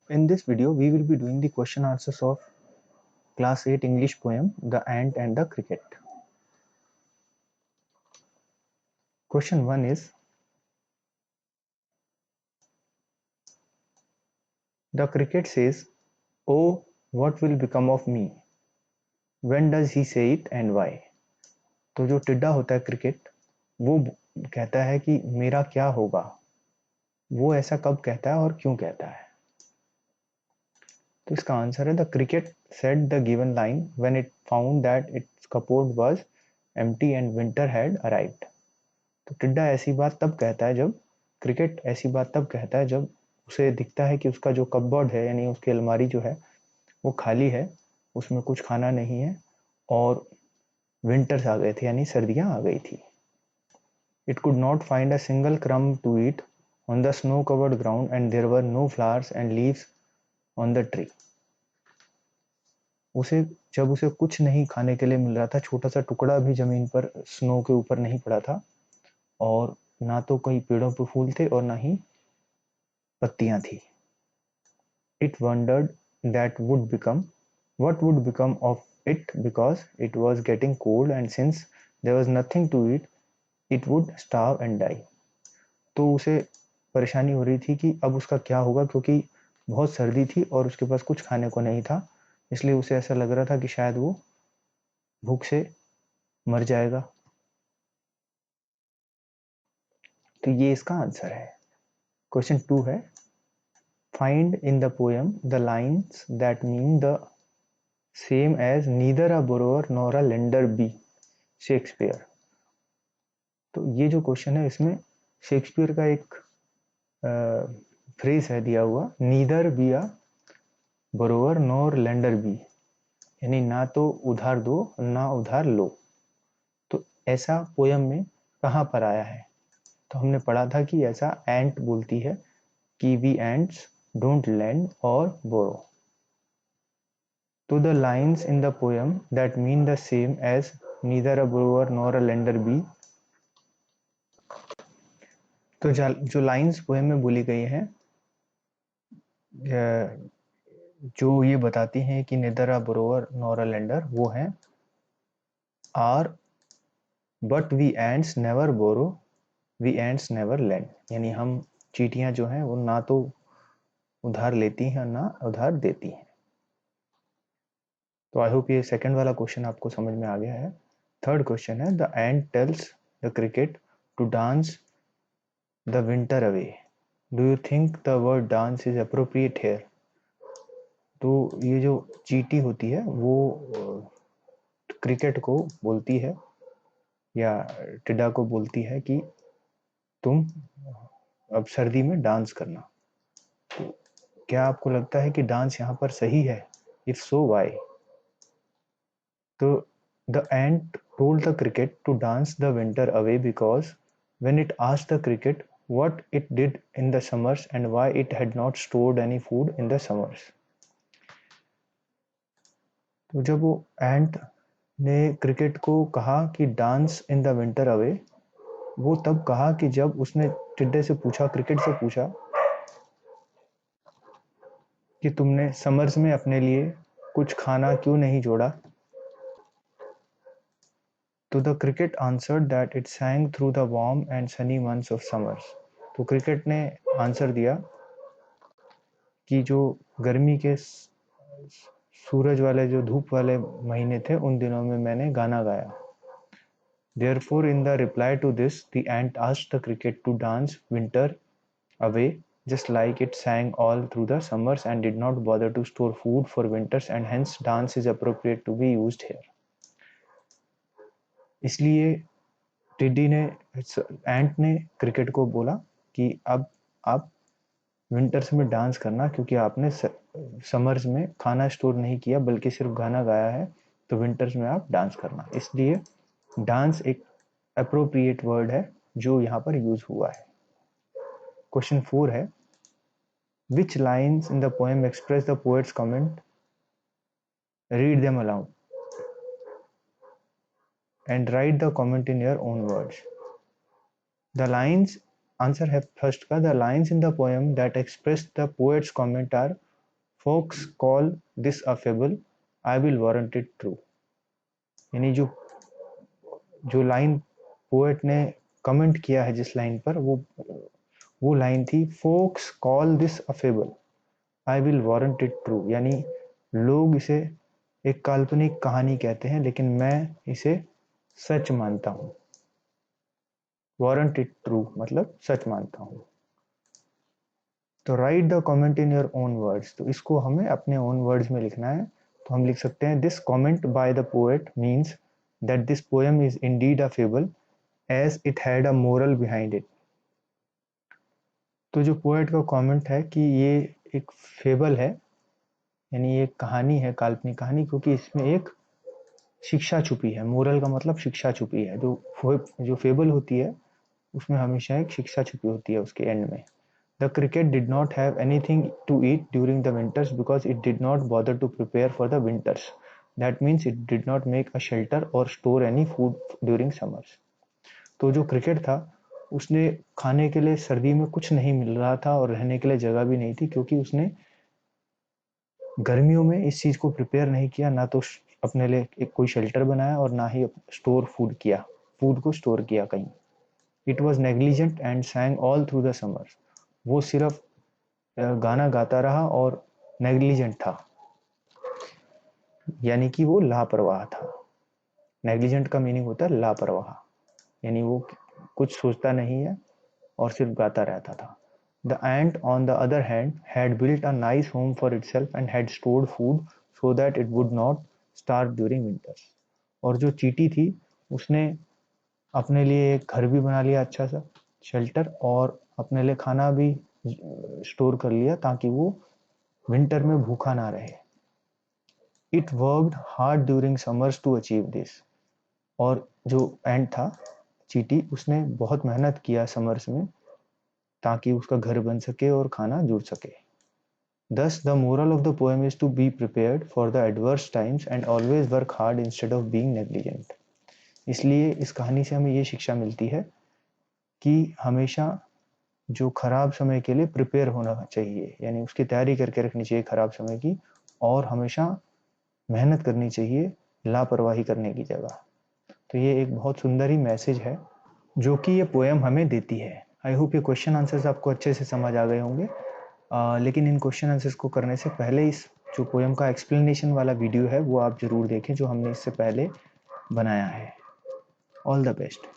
In this video, we will be doing the question answers of class 8 English poem, The Ant and the Cricket. Question 1 is, the cricket says, "Oh, what will become of me? When does he say it and why?" तो जो टिड्डा होता है cricket, वो कहता है कि मेरा क्या होगा, वो ऐसा कब कहता है और क्यों कहता है। तो इसका आंसर है, the cricket said the given line when it found that its cupboard was empty and winter had arrived. तो टिड्डा ऐसी बात तब कहता है जब क्रिकेट ऐसी बात तब कहता है जब उसे दिखता है कि उसका जो कपबोर्ड है यानी उसकी अलमारी जो है वो खाली है, उसमें कुछ खाना नहीं है और विंटर्स आ गए थे यानी सर्दियां आ गई थी। It could not find a single crumb to eat on the snow covered ground and there were no flowers and leaves on the tree. जब उसे कुछ नहीं खाने के लिए मिल रहा था, छोटा सा टुकड़ा भी जमीन पर स्नो के ऊपर नहीं पड़ा था और ना तो कोई पेड़ों पर फूल थे और ना ही पत्तियां थी। It wondered that what would become of it because it was getting cold and since there was nothing to eat, it would starve and die. तो उसे परेशानी हो रही थी कि अब उसका क्या होगा, क्योंकि बहुत सर्दी थी और उसके पास कुछ खाने को नहीं था, इसलिए उसे ऐसा लग रहा था कि शायद वो भूख से मर जाएगा। तो ये इसका आंसर है। क्वेश्चन 2 है, find in the poem the lines that mean the same as neither a borrower nor a lender be Shakespeare. तो ये जो क्वेश्चन है इसमें शेक्सपियर का एक फ्रेज है दिया हुआ, neither be a borrower nor lender be, यानी ना तो उधार दो ना उधार लो। तो ऐसा पोयम में कहाँ पर आया है? तो हमने पढ़ा था कि ऐसा एंट बोलती है कि वी एंट्स डोंट लेंड और बोरो। तो the lines in the poem that mean the same as neither a borrower nor a lender be. तो जो लाइन्स पोएम में बोली गई हैं जो ये बताती हैं कि neither a borrower nor a lender, वो हैं are but we ants never borrow we ants never lend, यानी हम चींटियां जो हैं वो ना तो उधार लेती हैं ना उधार देती हैं। तो आई होप ये सेकंड वाला क्वेश्चन आपको समझ में आ गया है। थर्ड क्वेश्चन है, the ant tells the cricket to dance the winter away. Do you think the word dance is appropriate here? तो ये जो चींटी होती है वो क्रिकेट को बोलती है या टिड्डा को बोलती है कि तुम अब सर्दी में डांस करना। तो क्या आपको लगता है कि डांस यहाँ पर सही है? If so why? तो the ant told the cricket to dance the winter away because when it asked the cricket what it did in the summers and why it had not stored any food in the summers. तो जब वो एंट ने cricket को कहा कि dance in the winter away, वो तब कहा कि जब उसने टिड्डे से पूछा, क्रिकेट से पूछा कि तुमने समर्स में अपने लिए कुछ खाना क्यों नहीं जोड़ा। तो the cricket answered that it sang through the warm and Sunny months of summers. तो क्रिकेट ने आंसर दिया कि जो गर्मी के सूरज वाले जो धूप वाले महीने थे उन दिनों में मैंने गाना गाया। Therefore, in the reply to this, the ant asked the cricket to dance winter away just like it sang all through the summers and did not bother to store food for winters and hence dance is appropriate to be used here. इसलिए टिड्डी ने एंट ने cricket को बोला कि अब आप winters में डांस करना, क्योंकि आपने समर्स में खाना स्टोर नहीं किया बल्कि सिर्फ गाना गाया है, तो विंटर्स में आप डांस करना। इसलिए डांस एक अप्रोप्रिएट वर्ड है जो यहाँ पर यूज हुआ है। क्वेश्चन 4 है, which lines in the poem express the poet's comment? Read them aloud and write the comment in your own words. The lines, answer है फर्स्ट का, the lines in the poem that express the poet's comment are folks call this a fable, I will warrant it true. यानी जो जो line poet ने comment किया है जिस line पर, वो लाइन थी, folks call this a fable, I will warrant it true. यानी लोग इसे एक काल्पनिक कहानी कहते हैं, लेकिन मैं इसे सच मानता हूँ। वारंट इट ट्रू मतलब सच मानता हूँ। तो right the comment in your own words, तो इसको हमें अपने ओन वर्ड्स में लिखना है। तो हम लिख सकते हैं, this comment by the poet means that this poem is indeed a fable as it had a moral behind it. तो जो पोएट का कमेंट है कि ये एक फेबल है, यानी ये कहानी है, काल्पनिक कहानी, क्योंकि इसमें एक शिक्षा छुपी है। मोरल का मतलब शिक्षा छुपी है। जो फेबल होती है उसमें हमेशा एक शिक्षा छुपी होती है उसके एंड में। The cricket did not have anything to eat during the winters because it did not bother to prepare for the winters. That means it did not make a shelter or store any food during summers. तो जो cricket था उसने खाने के लिए सर्दी में कुछ नहीं मिल रहा था और रहने के लिए जगह भी नहीं थी, क्योंकि उसने गर्मियों में इस चीज को प्रिपेयर नहीं किया, ना तो अपने लिए एक कोई शेल्टर बनाया और ना ही स्टोर फूड किया, फूड को स्टोर किया कहीं। It was negligent and सैंग all through the summer. वो सिर्फ गाना गाता रहा और नेग्लिजेंट था, यानी कि वो लापरवाह था। नेग्लिजेंट का मीनिंग होता है लापरवाह, यानी वो कुछ सोचता नहीं है और सिर्फ गाता रहता था। The ant on the other hand had built a nice home for itself and had stored food so that it would not starve during winters. और जो चींटी थी उसने अपने लिए एक घर भी बना लिया, अच्छा सा शेल्टर, और अपने लिए खाना भी स्टोर कर लिया ताकि वो विंटर में भूखा ना रहे। It worked hard during summers to achieve this. और जो एंट था, चींटी, उसने बहुत मेहनत किया समर्स में ताकि उसका घर बन सके और खाना जुड़ सके। Thus, the moral of the poem is to be prepared for the adverse times and always work hard instead of being negligent. इसलिए इस कहानी से हमें ये शिक्षा मिलती है कि हमेशा जो खराब समय के लिए प्रिपेयर होना चाहिए, यानी उसकी तैयारी करके रखनी चाहिए खराब समय की, और हमेशा मेहनत करनी चाहिए लापरवाही करने की जगह। तो ये एक बहुत सुंदर ही मैसेज है जो कि ये पोएम हमें देती है। आई होप ये क्वेश्चन आंसर्स आपको अच्छे से समझ आ गए होंगे। लेकिन इन क्वेश्चन आंसर्स को करने से पहले इस जो पोएम का एक्सप्लेनेशन वाला वीडियो है वो आप ज़रूर देखें, जो हमने इससे पहले बनाया है। All the best.